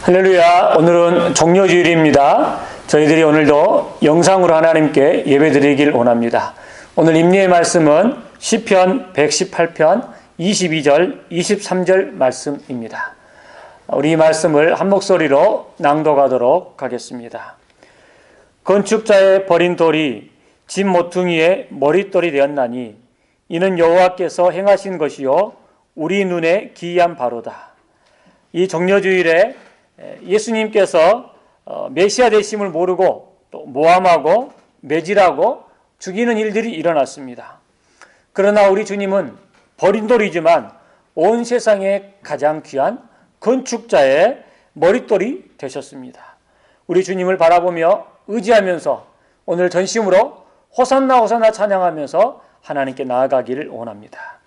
할렐루야. 오늘은 종료주일입니다. 저희들이 오늘도 영상으로 하나님께 예배드리길 원합니다. 오늘 임리의 말씀은 시편 118편 22절 23절 말씀입니다. 우리 이 말씀을 한 목소리로 낭독하도록 하겠습니다. 건축자의 버린 돌이 집 모퉁이의 머릿돌이 되었나니 이는 여호와께서 행하신 것이요 우리 눈에 기이한 바로다. 이 종료주일에 예수님께서 메시아 되심을 모르고 또 모함하고 매질하고 죽이는 일들이 일어났습니다. 그러나 우리 주님은 버린 돌이지만 온 세상에 가장 귀한 건축자의 머릿돌이 되셨습니다. 우리 주님을 바라보며 의지하면서 오늘 전심으로 호산나 호산나 찬양하면서 하나님께 나아가기를 원합니다.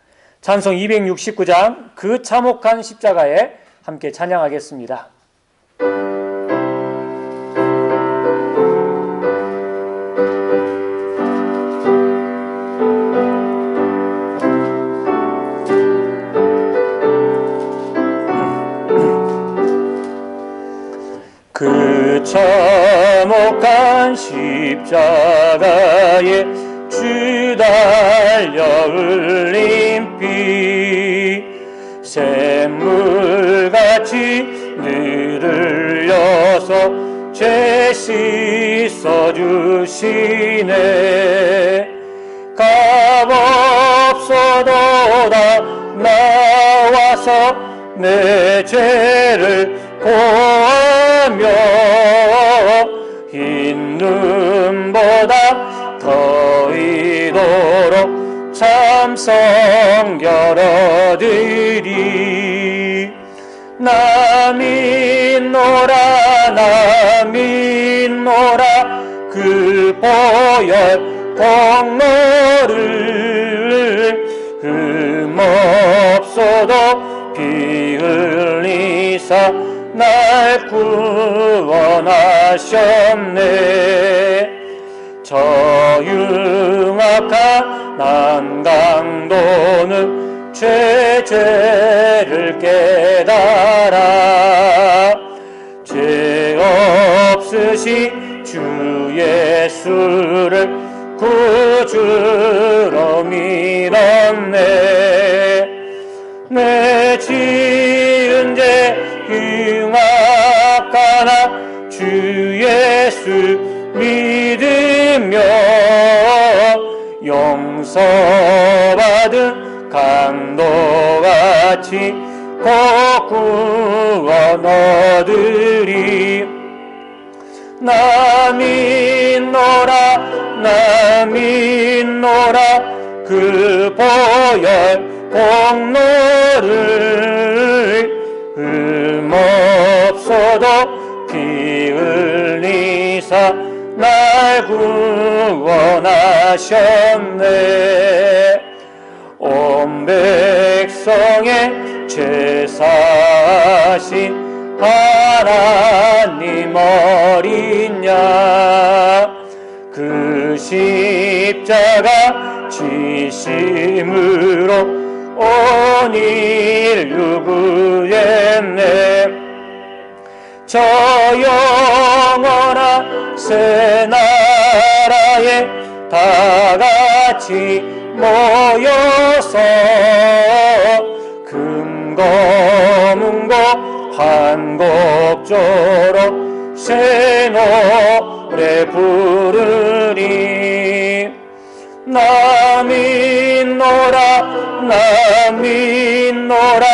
찬송 269장 그 참혹한 십자가에 함께 찬양하겠습니다. 그 참혹한 십자가에 주 달려 흘린 피 샘물같이 늘 흘려서 죄 씻어주시네. 값없어도다 나와서 내 죄를 고하며 흰 눈보다 더 이도록 참성 열어드리. 나 믿노라 나 믿노라 그 보혈 공로를 흠없어도 피 흘리사 날 구원하셨네. 저 흉악한 난강도는 죄를 깨달아 죄 없으신 주 예수를 구주로 믿었네. 내 지은 죄 흉악하나 주 예수 믿으며 용서받은 강도같이 곧 구원 얻으리. 나 믿노라 나 믿노라 그 보혈 공로를 흠없어도 피 흘리사 날 구원하셨네. 온 백성의 죄 사신 하나님 어린 양 그 십자가 지심으로 온 인류 구했네. 저 영원한 새 나라에 다 같이 모여서 금고 문고 한곡조로 새 노래 부르리. 나 믿노라 나 믿노라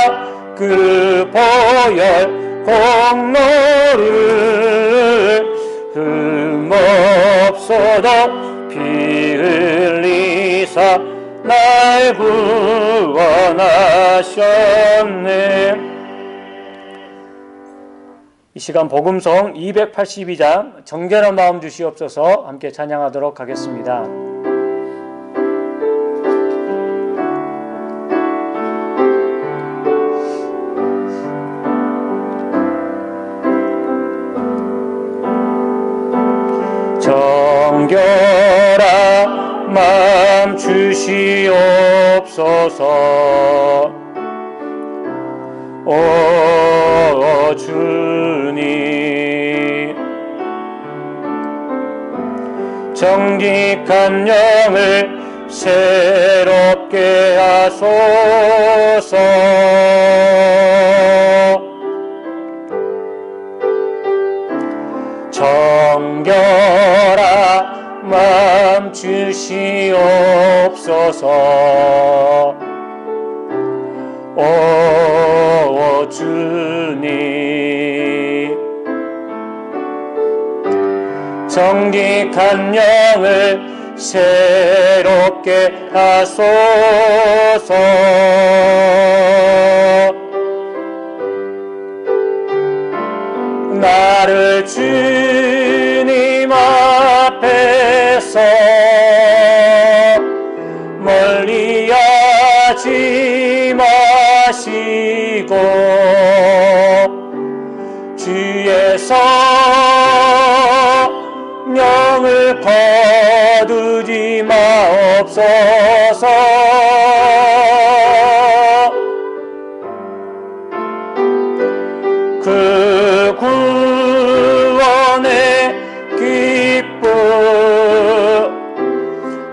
그 보혈 공로를 흠없어도 피 흘리사 날 구원하셨네. 이 시간 복음송 282장 정결한 마음 주시옵소서 함께 찬양하도록 하겠습니다. 정결한 마음 주시옵소서. 오 주님 정직한 영을 새롭게 하소서. 정결한 마음 주시옵소서. 오 주님, 정직한 영을 새롭게 하소서. 나를 주님 앞에서 멀리하지 마시고 주에서 영을 거두지 마옵소서. 그 구원의 기쁨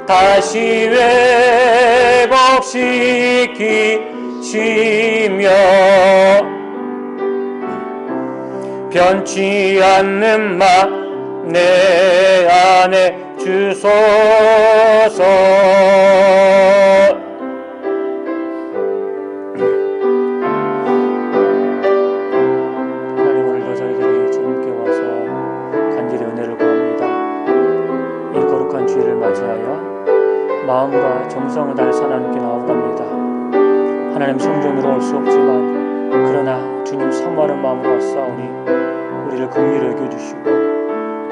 다시 회복시키시며 변치 않는 마 내 안에 주소서. 하나님, 오늘도 저희들이 주님께 와서 간절히 은혜를 구합니다. 이 거룩한 주일을 맞이하여 마음과 정성을 다해서 하나님께 나아갑니다. 하나님, 성전으로 올 수 없지만 그러나 주님 사모하는 마음으로 왔사오니 우리를 긍휼히 여겨주시고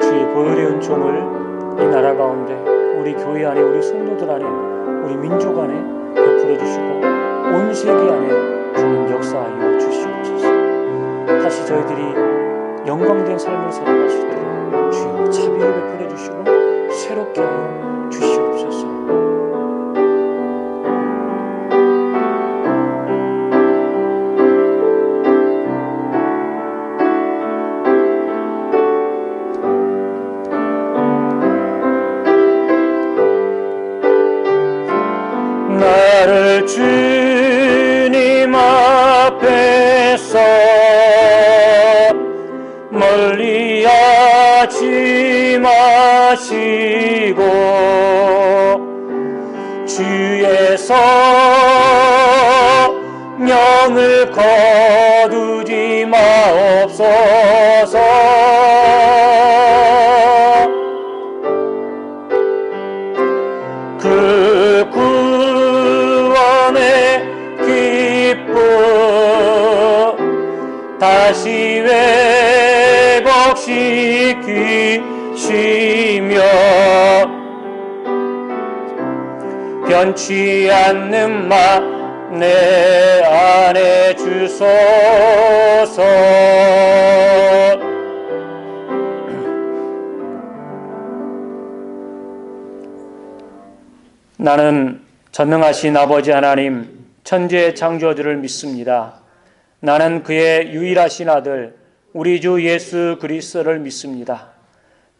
주의 보혈의 은총을 이 나라 가운데, 우리 교회 안에, 우리 성도들 안에, 우리 민족 안에 베풀어 주시고 온 세계 안에 주님 역사하여 주시옵소서. 다시 저희들이 영광된 삶을 살아갈 수 있도록 주여 자비를 베풀어 주시고 새롭게 하여 주시옵소서. 나를 주님 앞에서 멀리하지 마시고 주에서 영을 거두지 마옵소서. 그 구원의 기쁨 다시 회복시키시며 변치 않는 마 내 안에 주소서. 나는 전능하신 아버지 하나님, 천지의 창조주를 믿습니다. 나는 그의 유일하신 아들 우리 주 예수 그리스도를 믿습니다.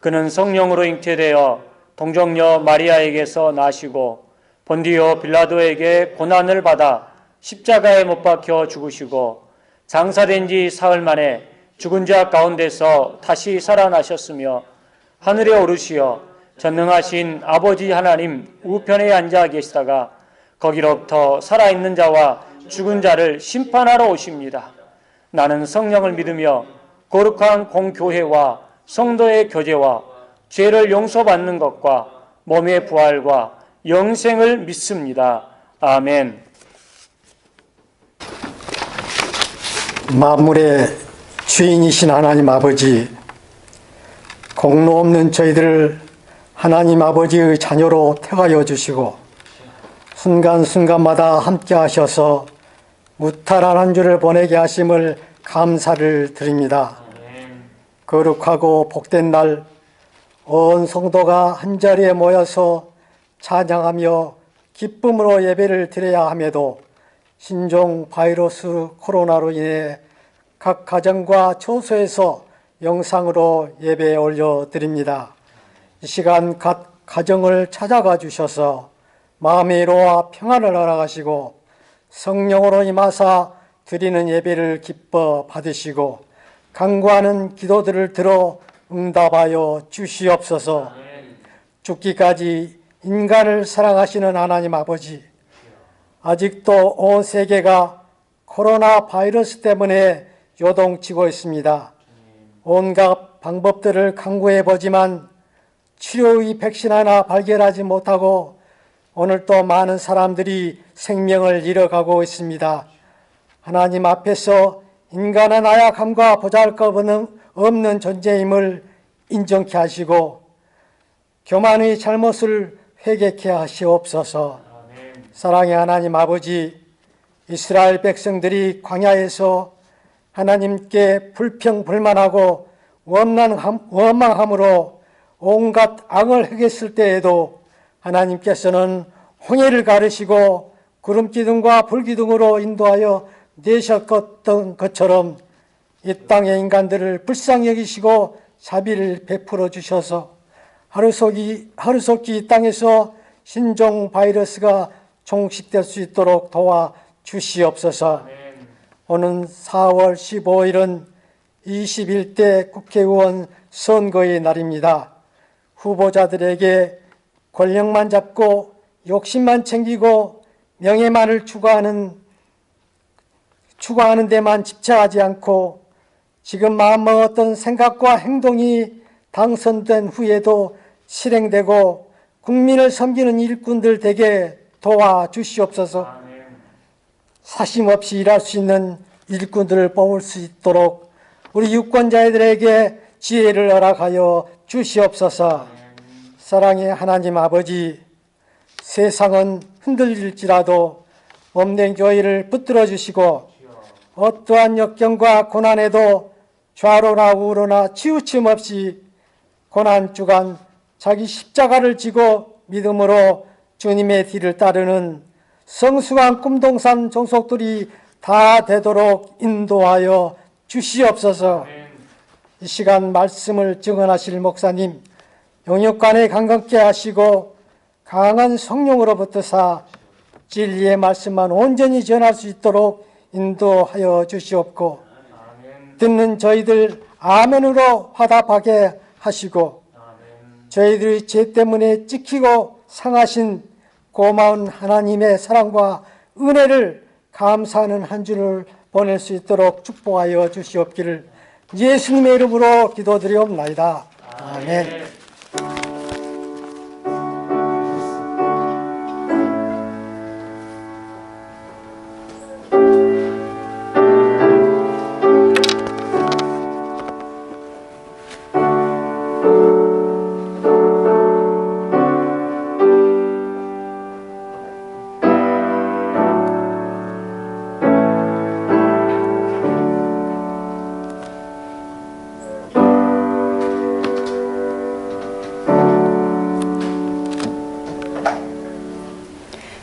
그는 성령으로 잉태되어 동정녀 마리아에게서 나시고 본디오 빌라도에게 고난을 받아 십자가에 못 박혀 죽으시고 장사된 지 사흘 만에 죽은 자 가운데서 다시 살아나셨으며 하늘에 오르시어 전능하신 아버지 하나님 우편에 앉아 계시다가 거기로부터 살아있는 자와 죽은 자를 심판하러 오십니다. 나는 성령을 믿으며 거룩한 공교회와 성도의 교제와 죄를 용서받는 것과 몸의 부활과 영생을 믿습니다. 아멘. 만물의 주인이신 하나님 아버지, 공로 없는 저희들을 하나님 아버지의 자녀로 택하여 주시고 순간순간마다 함께 하셔서 무탈한 한 주를 보내게 하심을 감사를 드립니다. 거룩하고 복된 날 온 성도가 한자리에 모여서 찬양하며 기쁨으로 예배를 드려야 함에도 신종 바이러스 코로나로 인해 각 가정과 처소에서 영상으로 예배에 올려드립니다. 이 시간 각 가정을 찾아가 주셔서 마음의 위로와 평안을 허락하시고 성령으로 임하사 드리는 예배를 기뻐 받으시고 간구하는 기도들을 들어 응답하여 주시옵소서. 죽기까지 인간을 사랑하시는 하나님 아버지, 아직도 온 세계가 코로나 바이러스 때문에 요동치고 있습니다. 온갖 방법들을 강구해 보지만 치료의 백신 하나 발견하지 못하고 오늘 또 많은 사람들이 생명을 잃어가고 있습니다. 하나님 앞에서 인간의 나약함과 보잘것없는 존재임을 인정케 하시고 교만의 잘못을 회개케 하시옵소서. 사랑의 하나님 아버지, 이스라엘 백성들이 광야에서 하나님께 불평불만하고 원망함으로 온갖 악을 행했을 때에도 하나님께서는 홍해를 가르시고 구름기둥과 불기둥으로 인도하여 내셨던 것처럼 이 땅의 인간들을 불쌍히 여기시고 자비를 베풀어 주셔서 하루속히 이 땅에서 신종 바이러스가 종식될 수 있도록 도와 주시옵소서. 오는 4월 15일은 21대 국회의원 선거의 날입니다. 후보자들에게 권력만 잡고 욕심만 챙기고 명예만을 추구하는 데만 집착하지 않고 지금 마음먹었던 생각과 행동이 당선된 후에도 실행되고 국민을 섬기는 일꾼들 되게 도와주시옵소서. 사심 없이 일할 수 있는 일꾼들을 뽑을 수 있도록 우리 유권자들에게 지혜를 허락하여 주시옵소서. 사랑의 하나님 아버지, 세상은 흔들릴지라도 몸된 교회를 붙들어 주시고 어떠한 역경과 고난에도 좌로나 우로나 치우침 없이 고난주간 자기 십자가를 지고 믿음으로 주님의 뒤를 따르는 성숙한 꿈동산 종속들이 다 되도록 인도하여 주시옵소서. 이 시간 말씀을 증언하실 목사님 영육간에 강건케 하시고 강한 성령으로부터 진리의 말씀만 온전히 전할 수 있도록 인도하여 주시옵고 듣는 저희들 아멘으로 화답하게 하시고 저희들의 죄 때문에 찍히고 상하신 고마운 하나님의 사랑과 은혜를 감사하는 한 주를 보낼 수 있도록 축복하여 주시옵기를 예수님의 이름으로 기도드리옵나이다. 아멘.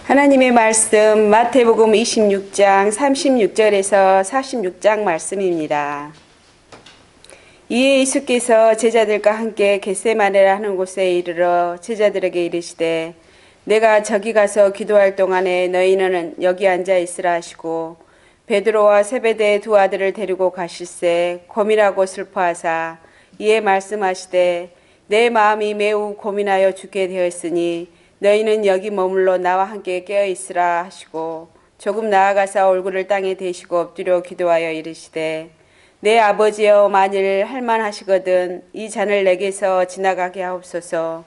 하나님의 말씀 마태복음 26장 36절에서 46장 말씀입니다. 이에 예수께서 제자들과 함께 겟세마네라 하는 곳에 이르러 제자들에게 이르시되 내가 저기 가서 기도할 동안에 너희는 여기 앉아 있으라 하시고 베드로와 세베대의 두 아들을 데리고 가실새 고민하고 슬퍼하사 이에 말씀하시되 내 마음이 매우 고민하여 죽게 되었으니 너희는 여기 머물러 나와 함께 깨어있으라 하시고 조금 나아가사 얼굴을 땅에 대시고 엎드려 기도하여 이르시되 내 아버지여 만일 할만하시거든 이 잔을 내게서 지나가게 하옵소서.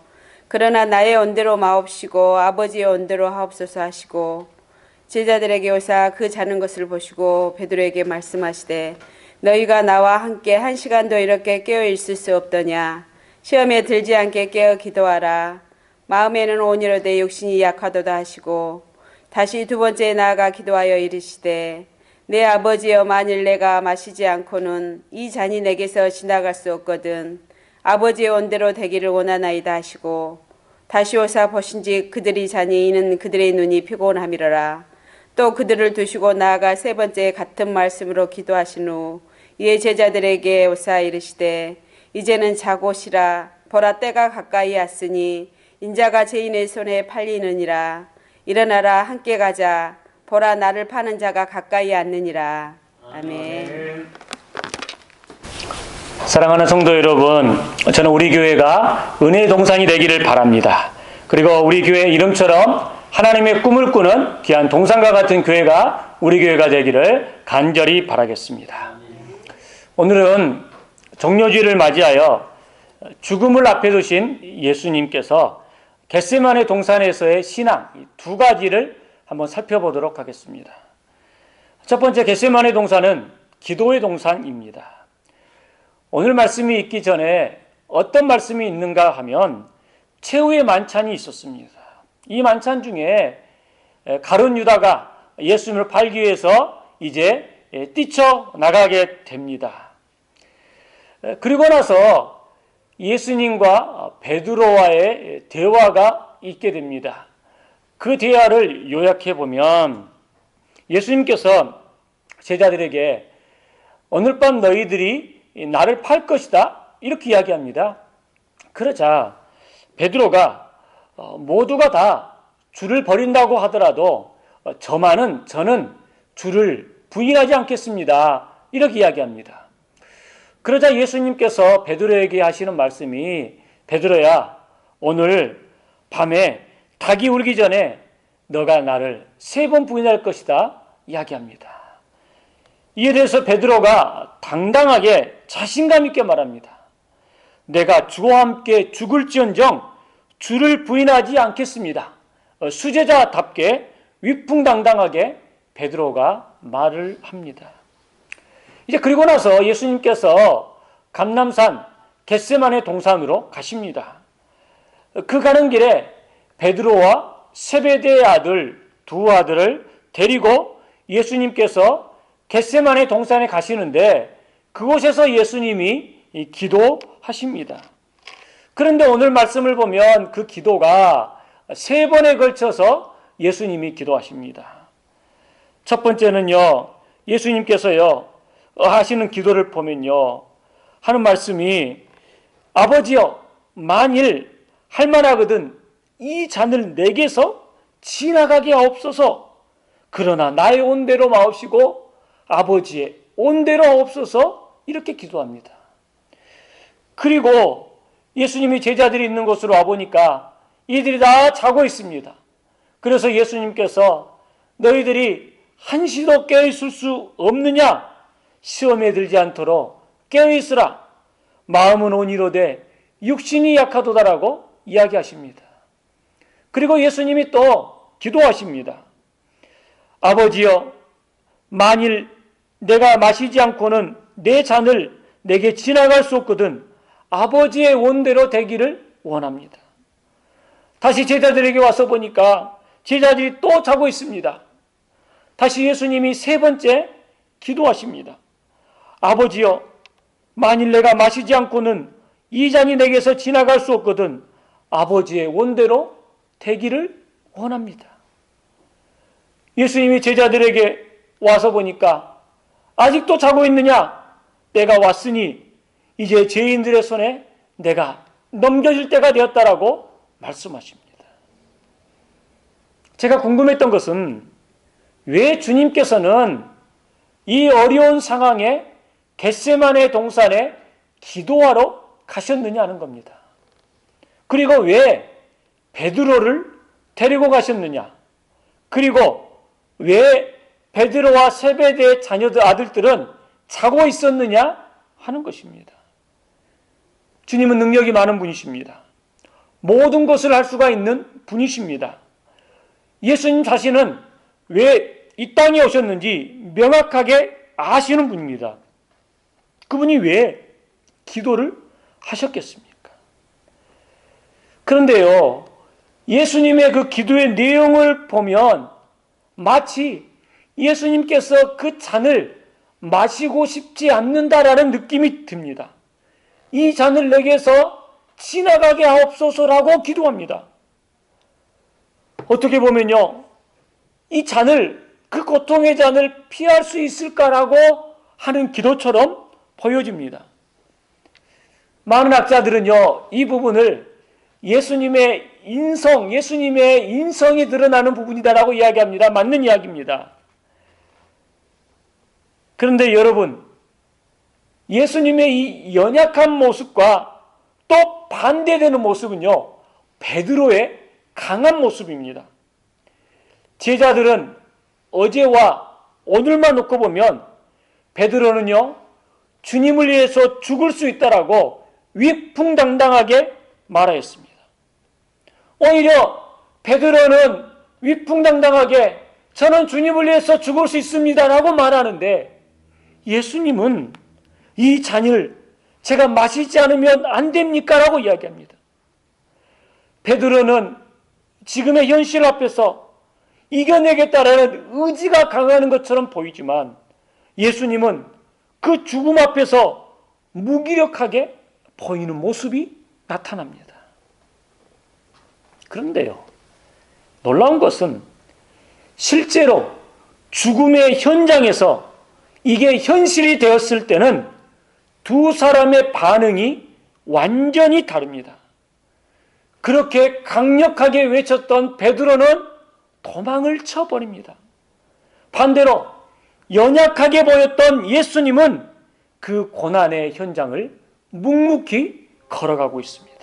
그러나 나의 온대로 마옵시고 아버지의 온대로 하옵소서 하시고 제자들에게 오사 그 자는 것을 보시고 베드로에게 말씀하시되 너희가 나와 함께 1시간도 이렇게 깨어 있을 수 없더냐. 시험에 들지 않게 깨어 기도하라. 마음에는 온이로되 육신이 약하도다 하시고 다시 두 번째 나아가 기도하여 이르시되 내 아버지여 만일 내가 마시지 않고는 이 잔이 내게서 지나갈 수 없거든 아버지의 온대로 되기를 원하나이다 하시고 다시 오사 보신즉 그들이 자니 이는 그들의 눈이 피곤함이로라. 또 그들을 두시고 나아가 세 번째 같은 말씀으로 기도하신 후 이에 제자들에게 오사 이르시되 이제는 자고 쉬라. 보라 때가 가까이 왔으니 인자가 죄인의 손에 팔리느니라. 일어나라 함께 가자. 보라 나를 파는 자가 가까이 왔느니라. 아멘. 사랑하는 성도 여러분, 저는 우리 교회가 은혜의 동산이 되기를 바랍니다. 그리고 우리 교회 이름처럼 하나님의 꿈을 꾸는 귀한 동산과 같은 교회가 우리 교회가 되기를 간절히 바라겠습니다. 오늘은 종려주일을 맞이하여 죽음을 앞에 두신 예수님께서 겟세마네 동산에서의 신앙 두 가지를 한번 살펴보도록 하겠습니다. 첫 번째, 겟세마네 동산은 기도의 동산입니다. 오늘 말씀이 있기 전에 어떤 말씀이 있는가 하면 최후의 만찬이 있었습니다. 이 만찬 중에 가룟 유다가 예수님을 팔기 위해서 이제 뛰쳐나가게 됩니다. 그리고 나서 예수님과 베드로와의 대화가 있게 됩니다. 그 대화를 요약해 보면 예수님께서 제자들에게 오늘 밤 너희들이 나를 팔 것이다 이렇게 이야기합니다. 그러자 베드로가 모두가 다 주를 버린다고 하더라도 저는 주를 부인하지 않겠습니다 이렇게 이야기합니다. 그러자 예수님께서 베드로에게 하시는 말씀이 베드로야 오늘 밤에 닭이 울기 전에 너가 나를 3번 부인할 것이다 이야기합니다. 이에 대해서 베드로가 당당하게 자신감 있게 말합니다. 내가 주와 함께 죽을지언정 주를 부인하지 않겠습니다. 수제자답게 위풍당당하게 베드로가 말을 합니다. 이제 그리고 나서 예수님께서 감람산 겟세마네 동산으로 가십니다. 그 가는 길에 베드로와 세베대의 아들 두 아들을 데리고 예수님께서 겟세마네 동산에 가시는데 그곳에서 예수님이 기도하십니다. 그런데 오늘 말씀을 보면 그 기도가 3번에 걸쳐서 예수님이 기도하십니다. 첫 번째는요, 예수님께서요 하시는 기도를 보면요 하는 말씀이 아버지여 만일 할만하거든 이 잔을 내게서 지나가게 하옵소서. 그러나 나의 온대로 마옵시고 아버지의 온대로 하옵소서 이렇게 기도합니다. 그리고 예수님이 제자들이 있는 곳으로 와보니까 이들이 다 자고 있습니다. 그래서 예수님께서 너희들이 한시도 깨어있을 수 없느냐? 시험에 들지 않도록 깨어있으라. 마음은 온이로되 육신이 약하도다라고 이야기하십니다. 그리고 예수님이 또 기도하십니다. 아버지여 만일 내가 마시지 않고는 내 잔을 내게 지나갈 수 없거든 아버지의 원대로 되기를 원합니다. 다시 제자들에게 와서 보니까 제자들이 또 자고 있습니다. 다시 예수님이 3번째 기도하십니다. 아버지여 만일 내가 마시지 않고는 이 잔이 내게서 지나갈 수 없거든 아버지의 원대로 되기를 원합니다. 예수님이 제자들에게 와서 보니까 아직도 자고 있느냐? 내가 왔으니 이제 죄인들의 손에 내가 넘겨질 때가 되었다라고 말씀하십니다. 제가 궁금했던 것은 왜 주님께서는 이 어려운 상황에 겟세마네 동산에 기도하러 가셨느냐 하는 겁니다. 그리고 왜 베드로를 데리고 가셨느냐? 그리고 왜 베드로와 세베대의 자녀들 아들들은 자고 있었느냐 하는 것입니다. 주님은 능력이 많은 분이십니다. 모든 것을 할 수가 있는 분이십니다. 예수님 자신은 왜 이 땅에 오셨는지 명확하게 아시는 분입니다. 그분이 왜 기도를 하셨겠습니까? 그런데요, 예수님의 그 기도의 내용을 보면 마치 예수님께서 그 잔을 마시고 싶지 않는다라는 느낌이 듭니다. 이 잔을 내게서 지나가게 하옵소서라고 기도합니다. 어떻게 보면요, 이 잔을 그 고통의 잔을 피할 수 있을까라고 하는 기도처럼 보여집니다. 많은 학자들은요, 이 부분을 예수님의 예수님의 인성이 드러나는 부분이다라고 이야기합니다. 맞는 이야기입니다. 그런데 여러분, 예수님의 이 연약한 모습과 또 반대되는 모습은요, 베드로의 강한 모습입니다. 제자들은 어제와 오늘만 놓고 보면 베드로는요, 주님을 위해서 죽을 수 있다라고 위풍당당하게 말하였습니다. 오히려 베드로는 위풍당당하게 저는 주님을 위해서 죽을 수 있습니다라고 말하는데, 예수님은 이 잔을 제가 마시지 않으면 안 됩니까? 라고 이야기합니다. 베드로는 지금의 현실 앞에서 이겨내겠다라는 의지가 강하는 것처럼 보이지만, 예수님은 그 죽음 앞에서 무기력하게 보이는 모습이 나타납니다. 그런데요, 놀라운 것은 실제로 죽음의 현장에서 이게 현실이 되었을 때는 두 사람의 반응이 완전히 다릅니다. 그렇게 강력하게 외쳤던 베드로는 도망을 쳐버립니다. 반대로 연약하게 보였던 예수님은 그 고난의 현장을 묵묵히 걸어가고 있습니다.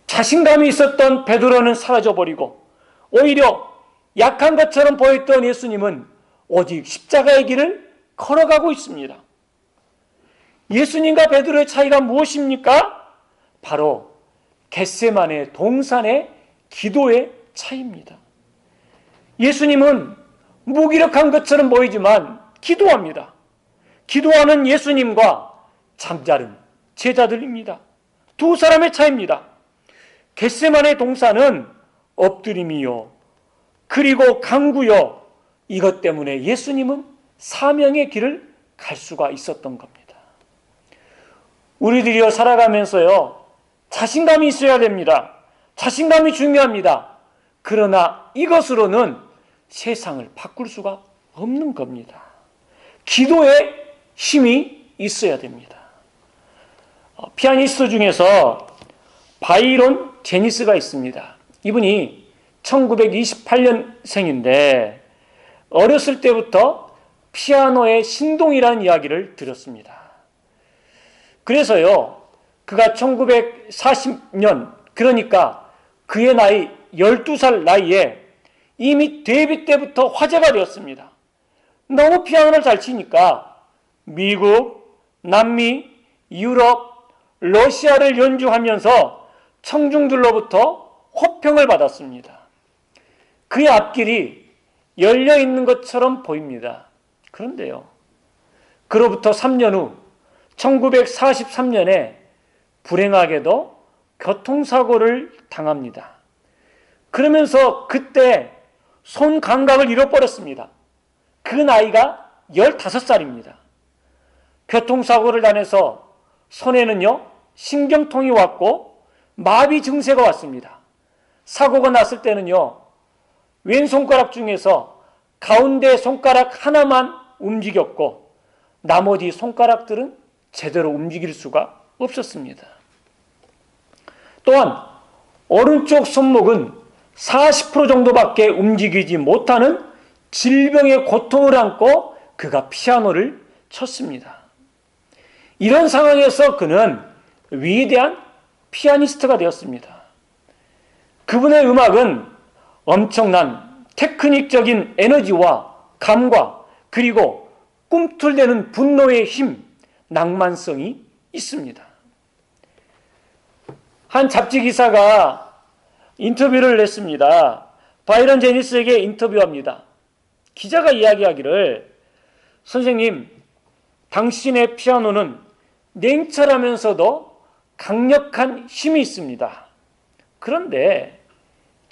자신감이 있었던 베드로는 사라져버리고 오히려 약한 것처럼 보였던 예수님은 오직 십자가의 길을 걸어가고 있습니다. 예수님과 베드로의 차이가 무엇입니까? 바로 겟세마네 동산의 기도의 차이입니다. 예수님은 무기력한 것처럼 보이지만 기도합니다. 기도하는 예수님과 잠자는 제자들입니다. 두 사람의 차이입니다. 겟세마네 동산은 엎드림이요, 그리고 강구요, 이것 때문에 예수님은 사명의 길을 갈 수가 있었던 겁니다. 우리들이요, 살아가면서요, 자신감이 있어야 됩니다. 자신감이 중요합니다. 그러나 이것으로는 세상을 바꿀 수가 없는 겁니다. 기도에 힘이 있어야 됩니다. 피아니스트 중에서 바이런 제니스가 있습니다. 이분이 1928년생인데 어렸을 때부터 피아노의 신동이라는 이야기를 들었습니다. 그래서요, 그가 1940년, 그러니까 그의 나이 12살 나이에 이미 데뷔 때부터 화제가 되었습니다. 너무 피아노를 잘 치니까 미국, 남미, 유럽, 러시아를 연주하면서 청중들로부터 호평을 받았습니다. 그의 앞길이 열려있는 것처럼 보입니다. 그런데요, 그로부터 3년 후 1943년에 불행하게도 교통사고를 당합니다. 그러면서 그때 손 감각을 잃어버렸습니다. 그 나이가 15살입니다. 교통사고를 당해서 손에는요, 신경통이 왔고 마비 증세가 왔습니다. 사고가 났을 때는요, 왼손가락 중에서 가운데 손가락 하나만 움직였고 나머지 손가락들은 제대로 움직일 수가 없었습니다. 또한 오른쪽 손목은 40% 정도밖에 움직이지 못하는 질병의 고통을 안고 그가 피아노를 쳤습니다. 이런 상황에서 그는 위대한 피아니스트가 되었습니다. 그분의 음악은 엄청난 테크닉적인 에너지와 감과 그리고 꿈틀대는 분노의 힘, 낭만성이 있습니다. 한 잡지 기사가 인터뷰를 냈습니다. 바이런 제니스에게 인터뷰합니다. 기자가 이야기하기를, 선생님, 당신의 피아노는 냉철하면서도 강력한 힘이 있습니다. 그런데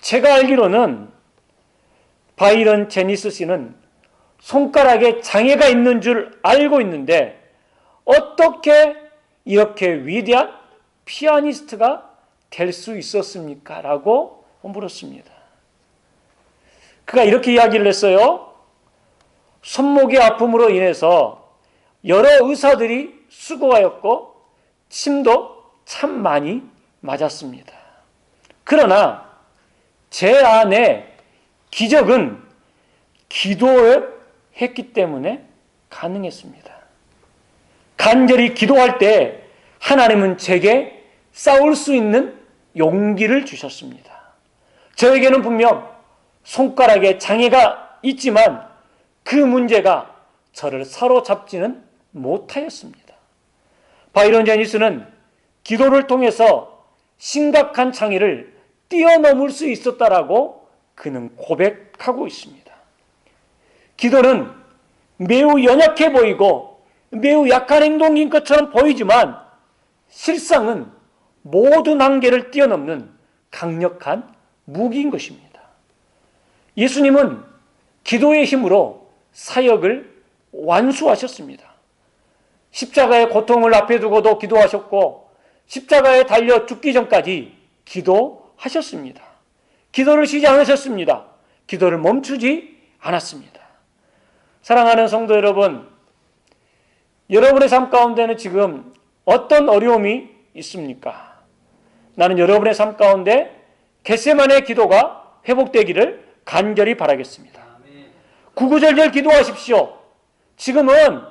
제가 알기로는 바이런 제니스 씨는 손가락에 장애가 있는 줄 알고 있는데 어떻게 이렇게 위대한 피아니스트가 될 수 있었습니까? 라고 물었습니다. 그가 이렇게 이야기를 했어요. 손목의 아픔으로 인해서 여러 의사들이 수고하였고 침도 참 많이 맞았습니다. 그러나 제 안에 기적은 기도를 했기 때문에 가능했습니다. 간절히 기도할 때 하나님은 제게 싸울 수 있는 용기를 주셨습니다. 저에게는 분명 손가락에 장애가 있지만 그 문제가 저를 사로잡지는 못하였습니다. 바이런 제니스는 기도를 통해서 심각한 장애를 뛰어넘을 수 있었다라고 그는 고백하고 있습니다. 기도는 매우 연약해 보이고 매우 약한 행동인 것처럼 보이지만 실상은 모든 한계를 뛰어넘는 강력한 무기인 것입니다. 예수님은 기도의 힘으로 사역을 완수하셨습니다. 십자가의 고통을 앞에 두고도 기도하셨고 십자가에 달려 죽기 전까지 기도하셨습니다. 기도를 쉬지 않으셨습니다. 기도를 멈추지 않았습니다. 사랑하는 성도 여러분, 여러분의 삶 가운데는 지금 어떤 어려움이 있습니까? 나는 여러분의 삶 가운데 겟세마네 기도가 회복되기를 간절히 바라겠습니다. 구구절절 기도하십시오. 지금은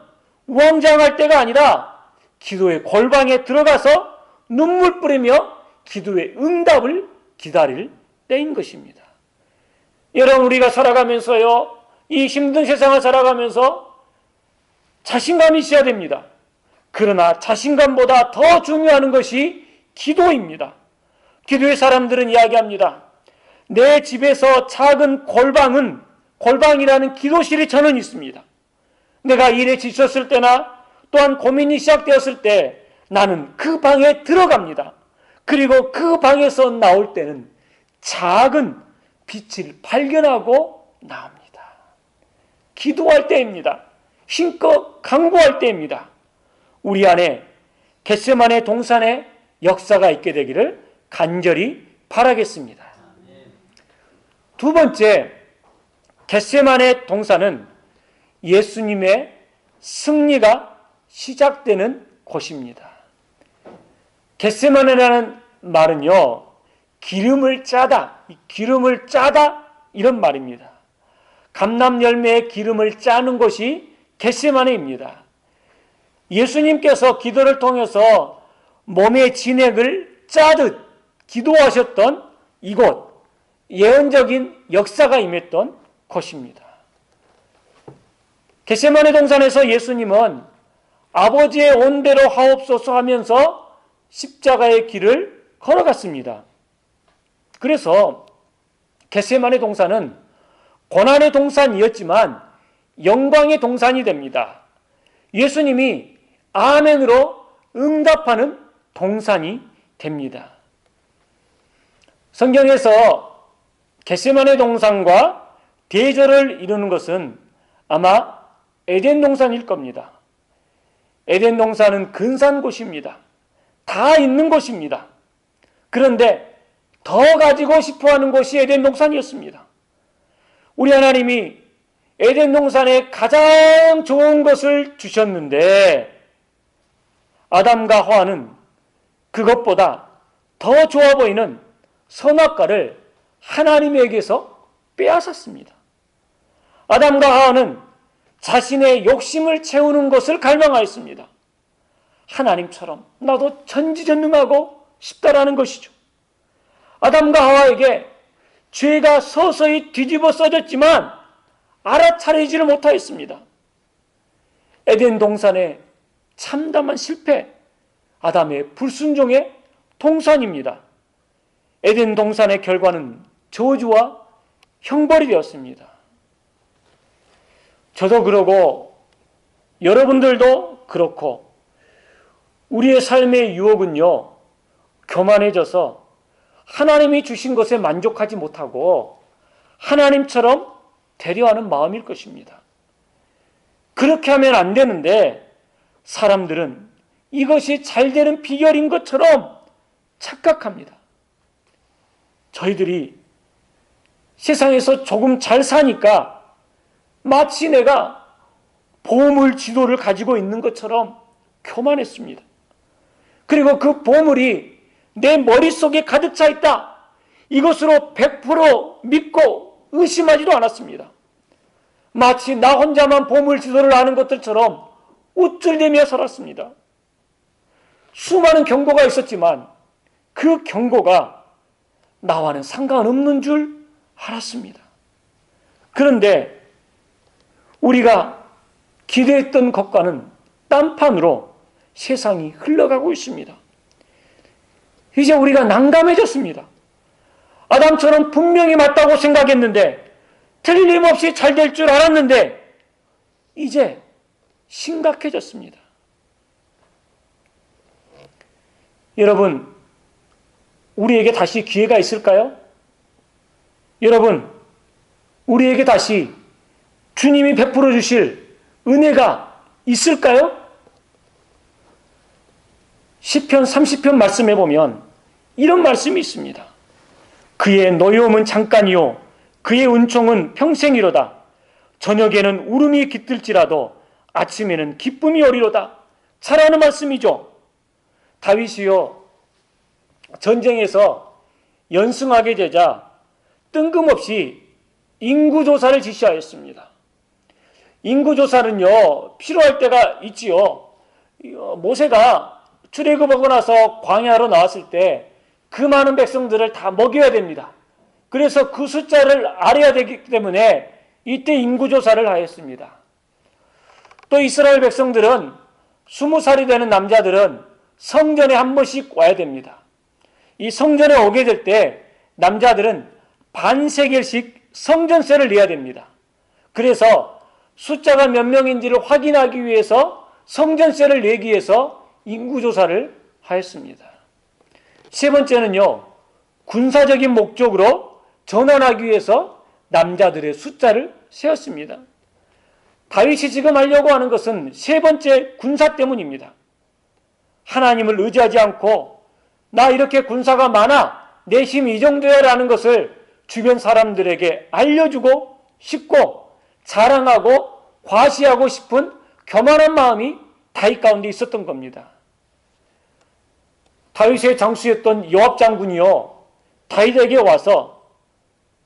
우왕좌왕할 때가 아니라 기도의 골방에 들어가서 눈물 뿌리며 기도의 응답을 기다릴 때인 것입니다. 여러분, 우리가 살아가면서요, 이 힘든 세상을 살아가면서 자신감이 있어야 됩니다. 그러나 자신감보다 더 중요한 것이 기도입니다. 기도의 사람들은 이야기합니다. 내 집에서 작은 골방이라는 기도실이 저는 있습니다. 내가 일에 지쳤을 때나 또한 고민이 시작되었을 때 나는 그 방에 들어갑니다. 그리고 그 방에서 나올 때는 작은 빛을 발견하고 나옵니다. 기도할 때입니다. 힘껏 강구할 때입니다. 우리 안에 겟세마네 동산의 역사가 있게 되기를 간절히 바라겠습니다. 두 번째, 겟세마네 동산은 예수님의 승리가 시작되는 곳입니다. 겟세마네라는 말은요, 기름을 짜다 이런 말입니다. 감람 열매의 기름을 짜는 것이 겟세마네입니다. 예수님께서 기도를 통해서 몸의 진액을 짜듯 기도하셨던 이곳, 예언적인 역사가 임했던 곳입니다. 겟세마네 동산에서 예수님은 아버지의 온대로 하옵소서 하면서 십자가의 길을 걸어갔습니다. 그래서 겟세마네 동산은 고난의 동산이었지만 영광의 동산이 됩니다. 예수님이 아멘으로 응답하는 동산이 됩니다. 성경에서 겟세마네 동산과 대조를 이루는 것은 아마 에덴 동산일 겁니다. 에덴 동산은 근사한 곳입니다. 다 있는 곳입니다. 그런데 더 가지고 싶어하는 곳이 에덴 동산이었습니다. 우리 하나님이 에덴 동산에 가장 좋은 것을 주셨는데 아담과 하와는 그것보다 더 좋아 보이는 선악과를 하나님에게서 빼앗았습니다. 아담과 하와는 자신의 욕심을 채우는 것을 갈망하였습니다. 하나님처럼 나도 전지전능하고 싶다라는 것이죠. 아담과 하와에게 죄가 서서히 뒤집어 써졌지만 알아차리지를 못하였습니다. 에덴 동산의 참담한 실패, 아담의 불순종의 동산입니다. 에덴 동산의 결과는 저주와 형벌이 되었습니다. 저도 그러고 여러분들도 그렇고 우리의 삶의 유혹은요, 교만해져서 하나님이 주신 것에 만족하지 못하고 하나님처럼 되려하는 마음일 것입니다. 그렇게 하면 안 되는데 사람들은 이것이 잘 되는 비결인 것처럼 착각합니다. 저희들이 세상에서 조금 잘 사니까 마치 내가 보물 지도를 가지고 있는 것처럼 교만했습니다. 그리고 그 보물이 내 머릿속에 가득 차 있다. 이것으로 100% 믿고 의심하지도 않았습니다. 마치 나 혼자만 보물 지도를 아는 것들처럼 우쭐대며 살았습니다. 수많은 경고가 있었지만 그 경고가 나와는 상관없는 줄 알았습니다. 그런데 우리가 기대했던 것과는 딴판으로 세상이 흘러가고 있습니다. 이제 우리가 난감해졌습니다. 아담처럼 분명히 맞다고 생각했는데, 틀림없이 잘 될 줄 알았는데 이제 심각해졌습니다. 여러분, 우리에게 다시 기회가 있을까요? 여러분, 우리에게 다시 주님이 베풀어 주실 은혜가 있을까요? 시편 30편 말씀해 보면 이런 말씀이 있습니다. 그의 노여움은 잠깐이요 그의 은총은 평생이로다. 저녁에는 울음이 깃들지라도 아침에는 기쁨이 오리로다. 잘하는 말씀이죠. 다윗이요, 전쟁에서 연승하게 되자 뜬금없이 인구조사를 지시하였습니다. 인구조사는요, 필요할 때가 있지요. 모세가 출애굽하고 나서 광야로 나왔을 때 그 많은 백성들을 다 먹여야 됩니다. 그래서 그 숫자를 알아야 되기 때문에 이때 인구조사를 하였습니다. 또 이스라엘 백성들은 20살이 되는 남자들은 성전에 한 번씩 와야 됩니다. 이 성전에 오게 될 때 남자들은 반세겔씩 성전세를 내야 됩니다. 그래서 숫자가 몇 명인지를 확인하기 위해서 성전세를 내기 위해서 인구조사를 하였습니다. 세 번째는요, 군사적인 목적으로 전환하기 위해서 남자들의 숫자를 세었습니다. 다윗이 지금 하려고 하는 것은 세 번째 군사 때문입니다. 하나님을 의지하지 않고 나 이렇게 군사가 많아, 내 힘 이 정도야 라는 것을 주변 사람들에게 알려주고 싶고 자랑하고 과시하고 싶은 교만한 마음이 다윗 가운데 있었던 겁니다. 다윗의 장수였던 요압 장군이요, 다윗에게 와서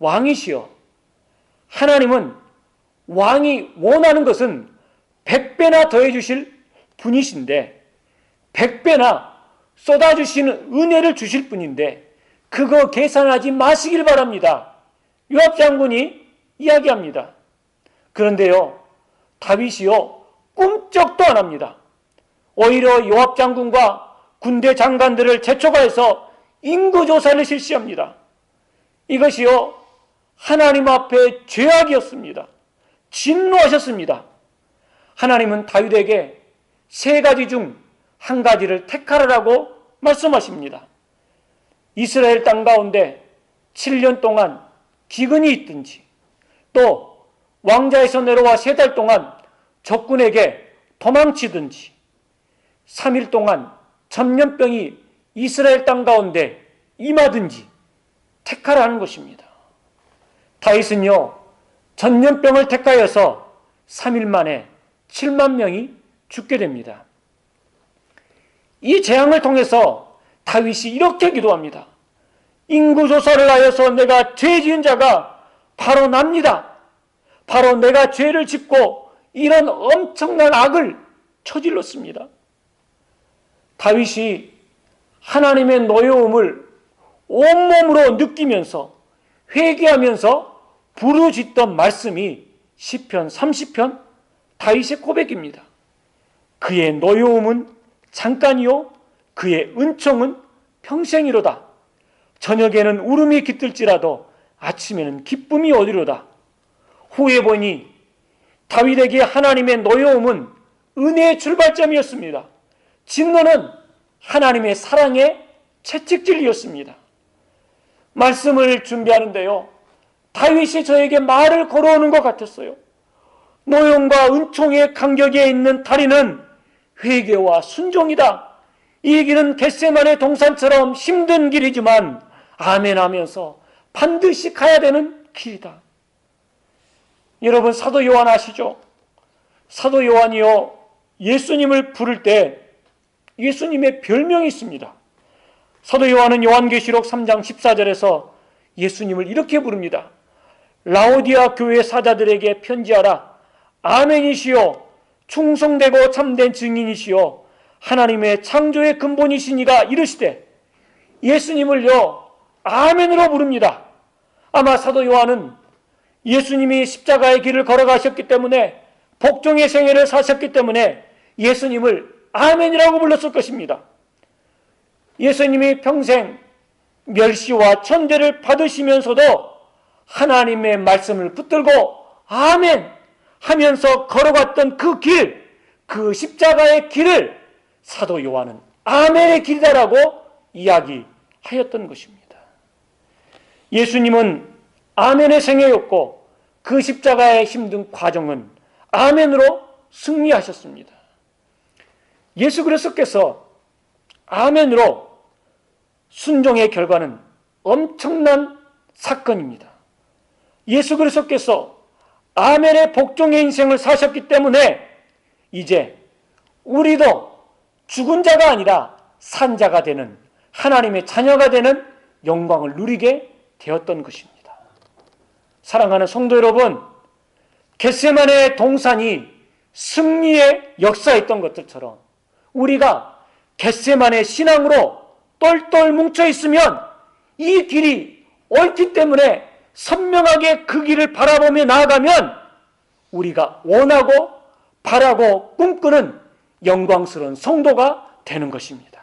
왕이시여, 하나님은 왕이 원하는 것은 100배나 더해 주실 분이신데 100배나 쏟아주시는 은혜를 주실 분인데 그거 계산하지 마시길 바랍니다. 요압 장군이 이야기합니다. 그런데요, 다윗이요, 꿈쩍도 안 합니다. 오히려 요압 장군과 군대 장관들을 재촉하여서 인구조사를 실시합니다. 이것이요, 하나님 앞에 죄악이었습니다. 진노하셨습니다. 하나님은 다윗에게 세 가지 중 한 가지를 택하라고 말씀하십니다. 이스라엘 땅 가운데 7년 동안 기근이 있든지, 또 왕자에서 내려와 3달 동안 적군에게 도망치든지, 3일 동안 전염병이 이스라엘 땅 가운데 임하든지 택하라는 것입니다. 다윗은요, 전염병을 택하여서 3일 만에 7만 명이 죽게 됩니다. 이 재앙을 통해서 다윗이 이렇게 기도합니다. 인구조사를 하여서 내가 죄 지은 자가 바로 납니다. 바로 내가 죄를 짓고 이런 엄청난 악을 저질렀습니다. 다윗이 하나님의 노여움을 온몸으로 느끼면서 회개하면서 부르짖던 말씀이 시편 30편 다윗의 고백입니다. 그의 노여움은 잠깐이요 그의 은총은 평생이로다. 저녁에는 울음이 깃들지라도 아침에는 기쁨이 오리로다. 후에 보니 다윗에게 하나님의 노여움은 은혜의 출발점이었습니다. 진노는 하나님의 사랑의 채찍질이었습니다. 말씀을 준비하는데요, 다윗이 저에게 말을 걸어오는 것 같았어요. 노여움과 은총의 간격에 있는 다리는 회개와 순종이다. 이 길은 겟세마네 동산처럼 힘든 길이지만 아멘 하면서 반드시 가야 되는 길이다. 여러분, 사도 요한 아시죠? 사도 요한이요, 예수님을 부를 때 예수님의 별명이 있습니다. 사도 요한은 요한계시록 3장 14절에서 예수님을 이렇게 부릅니다. 라오디아 교회 사자들에게 편지하라. 아멘이시요 충성되고 참된 증인이시요 하나님의 창조의 근본이시니가 이르시되, 예수님을요 아멘으로 부릅니다. 아마 사도 요한은 예수님이 십자가의 길을 걸어가셨기 때문에, 복종의 생애를 사셨기 때문에 예수님을 아멘이라고 불렀을 것입니다. 예수님이 평생 멸시와 천대를 받으시면서도 하나님의 말씀을 붙들고 아멘 하면서 걸어갔던 그 길, 그 십자가의 길을 사도 요한은 아멘의 길이다라고 이야기하였던 것입니다. 예수님은 아멘의 생애였고 그 십자가의 힘든 과정은 아멘으로 승리하셨습니다. 예수 그리스도께서 아멘으로 순종의 결과는 엄청난 사건입니다. 예수 그리스도께서 아멘의 복종의 인생을 사셨기 때문에 이제 우리도 죽은 자가 아니라 산 자가 되는, 하나님의 자녀가 되는 영광을 누리게 되었던 것입니다. 사랑하는 성도 여러분, 겟세마네 동산이 승리의 역사였던 것들처럼 우리가 겟세마네 신앙으로 똘똘 뭉쳐 있으면 이 길이 옳기 때문에 선명하게 그 길을 바라보며 나아가면 우리가 원하고 바라고 꿈꾸는 영광스러운 성도가 되는 것입니다.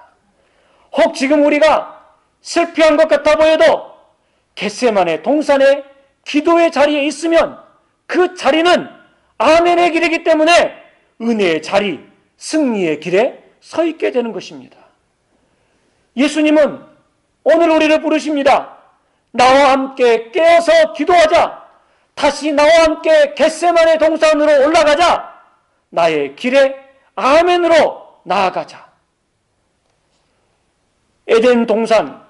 혹 지금 우리가 실패한 것 같아 보여도 겟세마네 동산의 기도의 자리에 있으면 그 자리는 아멘의 길이기 때문에 은혜의 자리, 승리의 길에 서 있게 되는 것입니다. 예수님은 오늘 우리를 부르십니다. 나와 함께 깨어서 기도하자. 다시 나와 함께 겟세마네 동산으로 올라가자. 나의 길에 아멘으로 나아가자. 에덴 동산,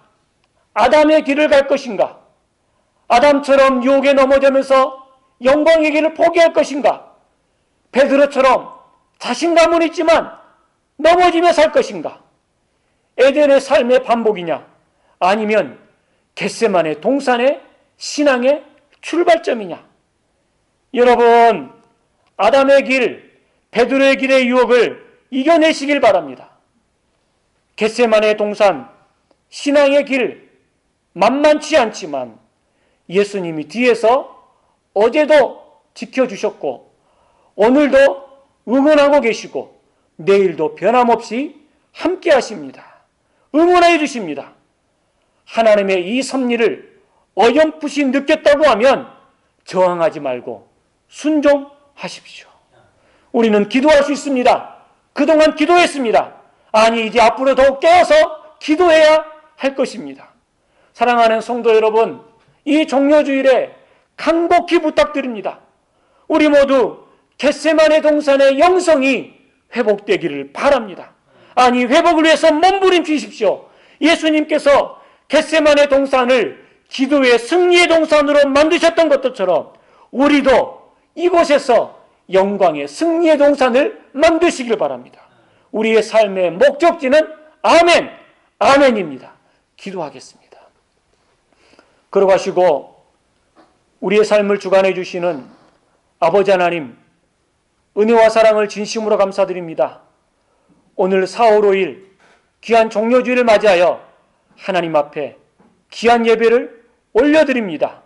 아담의 길을 갈 것인가? 아담처럼 유혹에 넘어지면서 영광의 길을 포기할 것인가? 베드로처럼 자신감은 있지만 넘어지며 살 것인가? 에덴의 삶의 반복이냐? 아니면 겟세마네 동산의 신앙의 출발점이냐? 여러분, 아담의 길, 베드로의 길의 유혹을 이겨내시길 바랍니다. 겟세마네 동산, 신앙의 길 만만치 않지만 예수님이 뒤에서 어제도 지켜주셨고 오늘도 응원하고 계시고 내일도 변함없이 함께 하십니다. 응원해 주십니다. 하나님의 이 섭리를 어렴풋이 느꼈다고 하면 저항하지 말고 순종하십시오. 우리는 기도할 수 있습니다. 그동안 기도했습니다. 아니, 이제 앞으로 더욱 깨어서 기도해야 할 것입니다. 사랑하는 성도 여러분, 이 종료주일에 간곡히 부탁드립니다. 우리 모두 겟세마네 동산의 영성이 회복되기를 바랍니다. 아니, 회복을 위해서 몸부림치십시오. 예수님께서 겟세마네 동산을 기도의 승리의 동산으로 만드셨던 것처럼 우리도 이곳에서 영광의 승리의 동산을 만드시길 바랍니다. 우리의 삶의 목적지는 아멘, 아멘입니다. 기도하겠습니다. 걸어가시고 우리의 삶을 주관해 주시는 아버지 하나님, 은혜와 사랑을 진심으로 감사드립니다. 오늘 4월 5일 귀한 종료주일을 맞이하여 하나님 앞에 귀한 예배를 올려드립니다.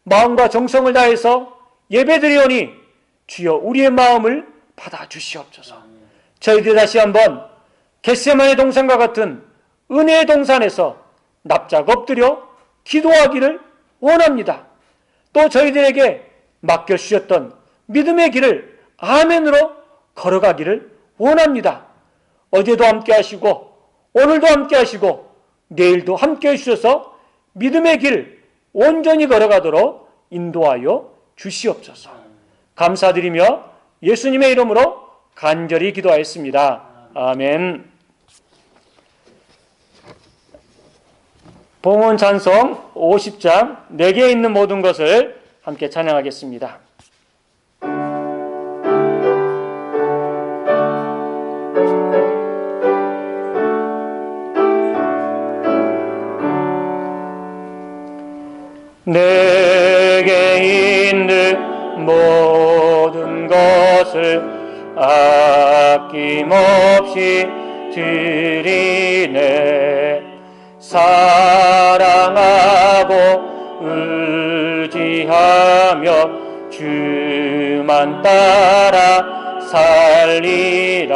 마음과 정성을 다해서 예배드리오니 주여 우리의 마음을 받아주시옵소서. 저희들 다시 한번 겟세마네 동산과 같은 은혜의 동산에서 납작 엎드려 기도하기를 원합니다. 또 저희들에게 맡겨주셨던 믿음의 길을 아멘으로 걸어가기를 원합니다. 어제도 함께 하시고 오늘도 함께 하시고 내일도 함께 해주셔서 믿음의 길 온전히 걸어가도록 인도하여 주시옵소서. 감사드리며 예수님의 이름으로 간절히 기도하였습니다. 아멘. 봉헌 찬송 50장 내게 있는 모든 것을 함께 찬양하겠습니다. 내게 있는 모든 것을 아낌없이 드리네. 사랑하고 의지하며 주만 따라 살리라.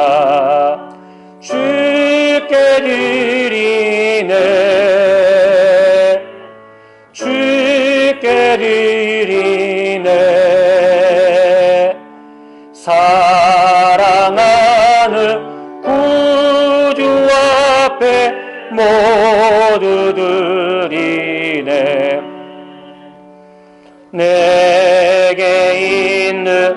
주께 드리네. 주께 드리네. 사랑하는 구주 앞에 모두 드리네. 내게 있는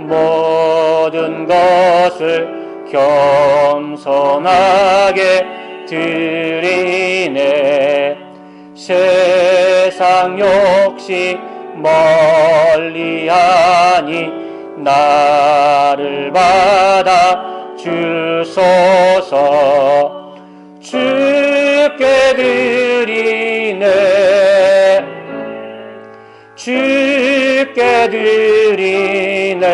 모든 것을 겸손하게 드리네. 세상 욕심 멀리하니 나를 받아 주소서. 주께 드리네. 주께 드리네.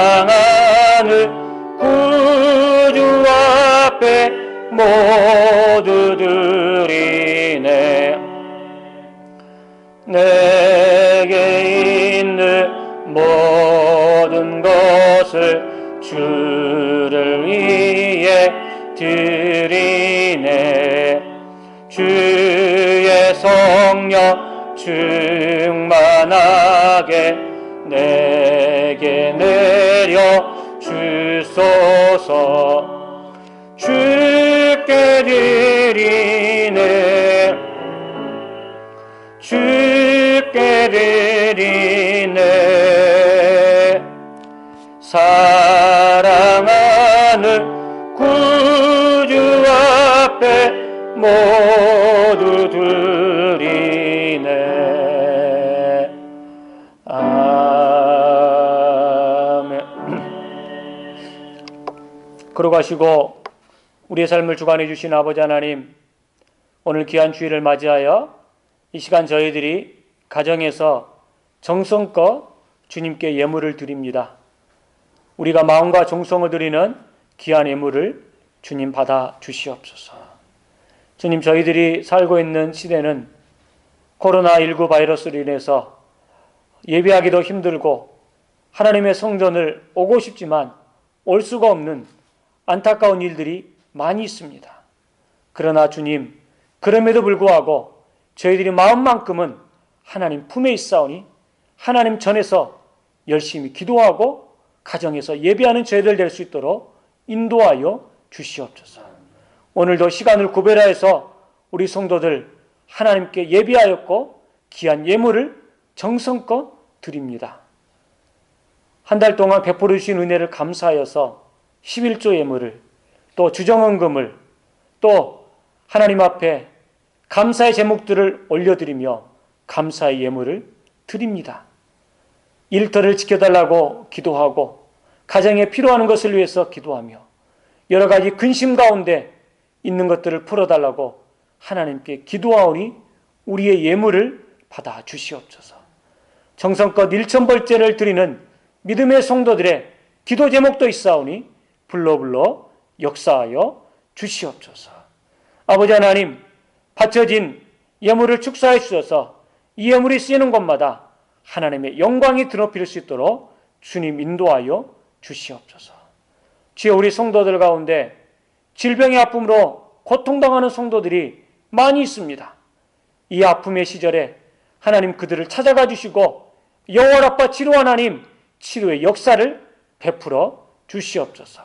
사랑하는 구주 앞에 모두 드리네. 내게 있는 모든 것을 주를 위해 드리네. 주의 성령 충만하게 내게 내려 주소서. 주께 드리네. 주께 드리네. 사랑하는 구주 앞에 모두 드리네. 아멘. 걸어가시고 우리의 삶을 주관해 주신 아버지 하나님, 오늘 귀한 주일을 맞이하여 이 시간 저희들이 가정에서 정성껏 주님께 예물을 드립니다. 우리가 마음과 정성을 드리는 귀한 예물을 주님 받아 주시옵소서. 주님, 저희들이 살고 있는 시대는 코로나19 바이러스로 인해서 예배하기도 힘들고 하나님의 성전을 오고 싶지만 올 수가 없는 안타까운 일들이 많이 있습니다. 그러나 주님, 그럼에도 불구하고 저희들이 마음만큼은 하나님 품에 있사오니 하나님 전에서 열심히 기도하고 가정에서 예배하는 저희들 될 수 있도록 인도하여 주시옵소서. 오늘도 시간을 구별하여서 우리 성도들 하나님께 예배하였고 귀한 예물을 정성껏 드립니다. 한 달 동안 베풀어 주신 은혜를 감사하여서 11조 예물을, 또 주정헌금을, 또 하나님 앞에 감사의 제목들을 올려드리며 감사의 예물을 드립니다. 일터를 지켜달라고 기도하고 가정에 필요한 것을 위해서 기도하며 여러 가지 근심 가운데 있는 것들을 풀어달라고 하나님께 기도하오니 우리의 예물을 받아 주시옵소서. 정성껏 일천벌제를 드리는 믿음의 성도들의 기도 제목도 있사오니 불러 역사하여 주시옵소서. 아버지 하나님, 바쳐진 예물을 축사해 주셔서 이 예물이 쓰이는 곳마다 하나님의 영광이 드높일 수 있도록 주님 인도하여 주시옵소서. 주여, 우리 성도들 가운데 질병의 아픔으로 고통당하는 성도들이 많이 있습니다. 이 아픔의 시절에 하나님 그들을 찾아가 주시고 영원 아빠 치료 하나님 치료의 역사를 베풀어 주시옵소서.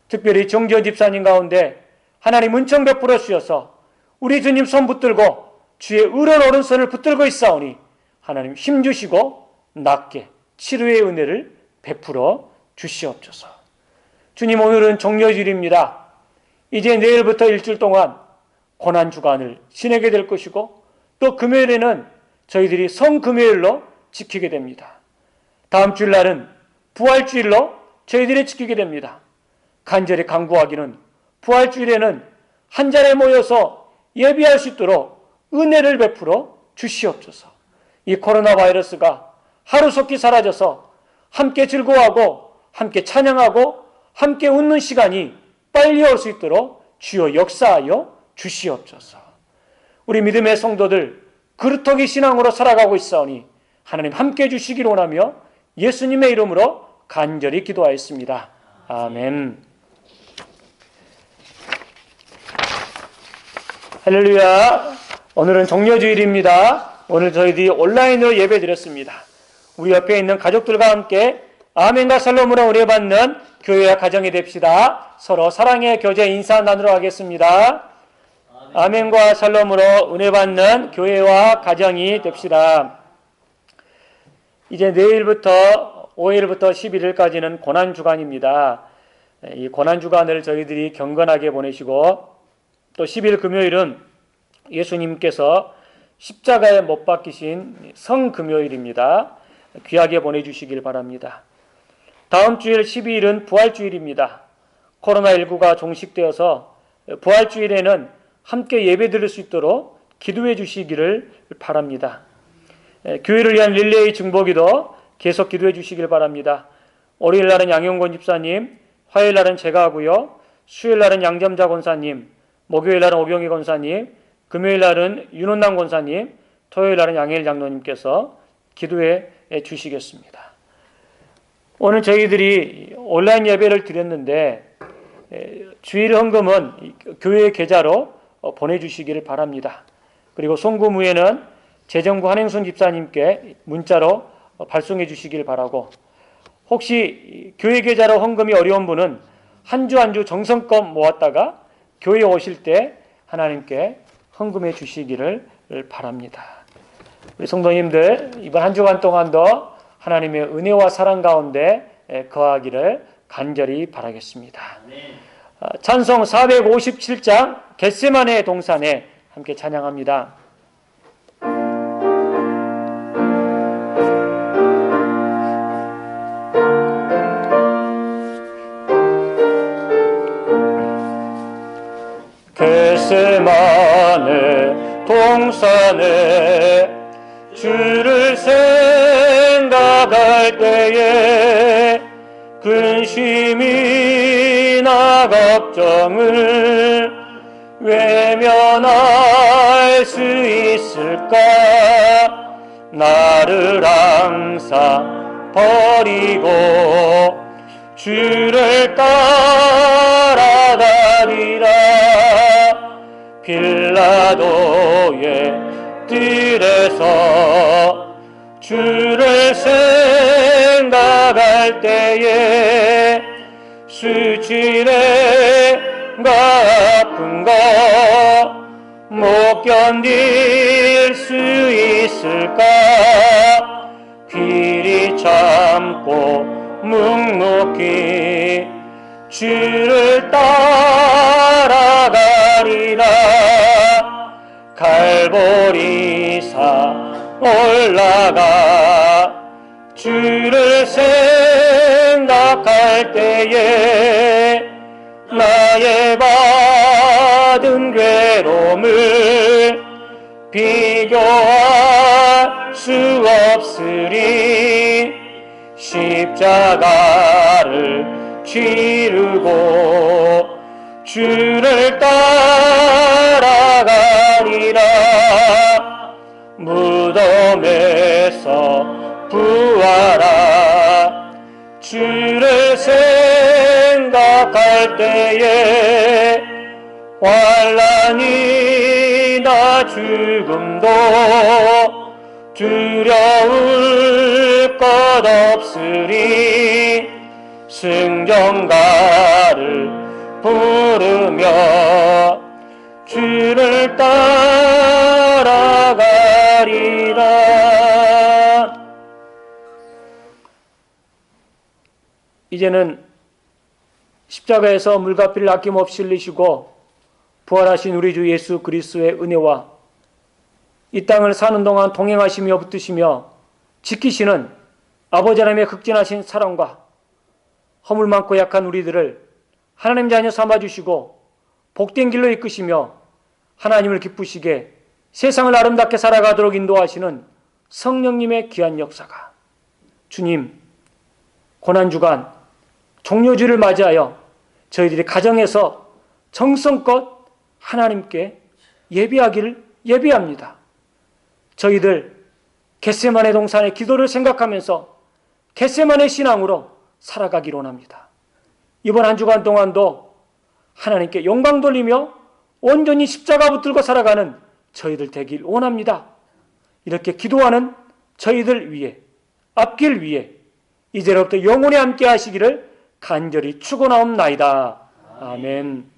특별히 정지현 집사님 가운데 하나님 은총 베풀어 주셔서 우리 주님 손 붙들고 주의 의로운 오른손을 붙들고 있사오니 하나님 힘주시고 낫게 치료의 은혜를 베풀어 주시옵소서. 주님, 오늘은 종료주일입니다. 이제 내일부터 일주일 동안 고난주간을 지내게 될 것이고 또 금요일에는 저희들이 성금요일로 지키게 됩니다. 다음 주일날은 부활주일로 저희들이 지키게 됩니다. 간절히 간구하기는 부활주일에는 한 자리에 모여서 예비할 수 있도록 은혜를 베풀어 주시옵소서. 이 코로나 바이러스가 하루속히 사라져서 함께 즐거워하고 함께 찬양하고 함께 웃는 시간이 빨리 올 수 있도록 주여 역사하여 주시옵소서. 우리 믿음의 성도들 그루터기 신앙으로 살아가고 있사오니 하나님 함께 해주시기를 원하며 예수님의 이름으로 간절히 기도하였습니다. 아멘. 할렐루야. 오늘은 종려주일입니다. 오늘 저희들이 온라인으로 예배 드렸습니다. 우리 옆에 있는 가족들과 함께 아멘과 샬롬으로 은혜받는 교회와 가정이 됩시다. 서로 사랑의 교제 인사 나누러 가겠습니다. 아멘과 샬롬으로 은혜받는 교회와 가정이 됩시다. 이제 내일부터 5일부터 11일까지는 고난주간입니다. 이 고난주간을 저희들이 경건하게 보내시고 또 10일 금요일은 예수님께서 십자가에 못 박히신 성금요일입니다. 귀하게 보내주시길 바랍니다. 다음 주일 12일은 부활주일입니다. 코로나19가 종식되어서 부활주일에는 함께 예배 드릴 수 있도록 기도해 주시기를 바랍니다. 교회를 위한 릴레이 중보기도 계속 기도해 주시길 바랍니다. 월요일 날은 양용권 집사님, 화요일 날은 제가 하고요. 수요일 날은 양점자 권사님, 목요일 날은 오경희 권사님, 금요일 날은 윤원남 권사님, 토요일 날은 양혜일 장로님께서 기도해 주시겠습니다. 오늘 저희들이 온라인 예배를 드렸는데 주일 헌금은 교회 계좌로 보내주시기를 바랍니다. 그리고 송금 후에는 재정부 한행순 집사님께 문자로 발송해 주시길 바라고, 혹시 교회 계좌로 헌금이 어려운 분은 한 주 한 주 정성껏 모았다가 교회에 오실 때 하나님께 헌금해 주시기를 바랍니다. 우리 성도님들 이번 한 주간 동안도 하나님의 은혜와 사랑 가운데 거하기를 간절히 바라겠습니다. 찬송 457장 겟세마네 동산에 함께 찬양합니다. 겟세마네 동산에 주를 생각할 때에 근심이나 걱정을 외면할 수 있을까? 나를 항상 버리고 주를 따라가리라. 빌라도의 뜰에서 주를 생각할 때에 수치레가 아픈 거 못 견딜 수 있을까? 귀리 참고 묵묵히 주를 따라가리라. 갈보리사 올라가 주를 생각할 때에 나의 받은 괴로움을 비교할 수 없으리. 십자가를 지르고 주를 따라가리라. 무덤에서 부활하 주를 생각할 때에 환난이나 죽음도 두려울 것 없으리. 승전가를 부르며 주를 따라가리라. 이제는 십자가에서 물가피를 아낌없이 흘리시고 부활하신 우리 주 예수 그리스도의 은혜와 이 땅을 사는 동안 동행하시며 붙드시며 지키시는 아버지 하나님의 극진하신 사랑과 허물 많고 약한 우리들을 하나님 자녀 삼아주시고 복된 길로 이끄시며 하나님을 기쁘시게 세상을 아름답게 살아가도록 인도하시는 성령님의 귀한 역사가 주님 고난주간 종료주를 맞이하여 저희들이 가정에서 정성껏 하나님께 예배하기를 예배합니다. 저희들 겟세마네 동산의 기도를 생각하면서 겟세마네 신앙으로 살아가기를 원합니다. 이번 한 주간 동안도 하나님께 영광 돌리며 온전히 십자가 붙들고 살아가는 저희들 되길 원합니다. 이렇게 기도하는 저희들 위해 앞길 위해 이제로부터 영원히 함께 하시기를 간절히 축원하옵나이다. 아멘.